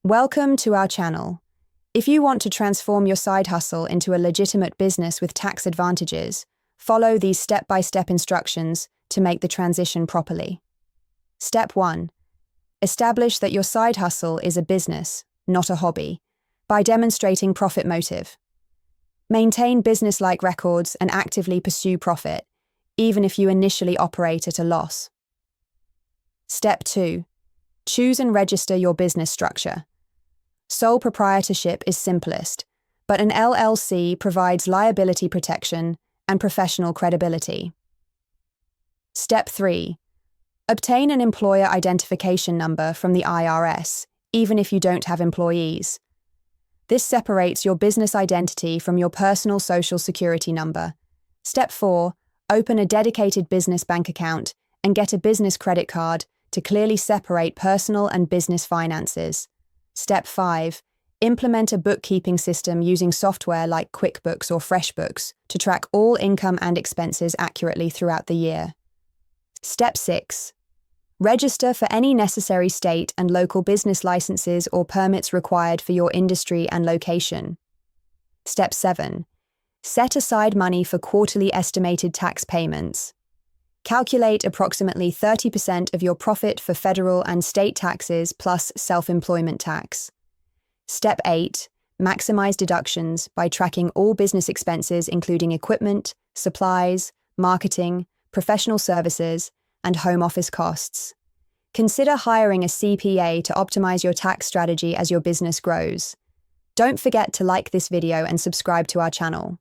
Welcome to our channel. If you want to transform your side hustle into a legitimate business with tax advantages, follow these step-by-step instructions to make the transition properly. Step 1. Establish that your side hustle is a business, not a hobby, by demonstrating profit motive. Maintain business-like records and actively pursue profit, even if you initially operate at a loss. Step 2. Choose and register your business structure. Sole proprietorship is simplest, but an LLC provides liability protection and professional credibility. Step 3. Obtain an employer identification number from the IRS, even if you don't have employees. This separates your business identity from your personal social security number. Step 4. Open a dedicated business bank account and get a business credit card to clearly separate personal and business finances. Step 5. Implement a bookkeeping system using software like QuickBooks or FreshBooks to track all income and expenses accurately throughout the year. Step 6. Register for any necessary state and local business licenses or permits required for your industry and location. Step 7. Set aside money for quarterly estimated tax payments. Calculate approximately 30% of your profit for federal and state taxes plus self-employment tax. Step 8. Maximize deductions by tracking all business expenses including equipment, supplies, marketing, professional services, and home office costs. Consider hiring a CPA to optimize your tax strategy as your business grows. Don't forget to like this video and subscribe to our channel.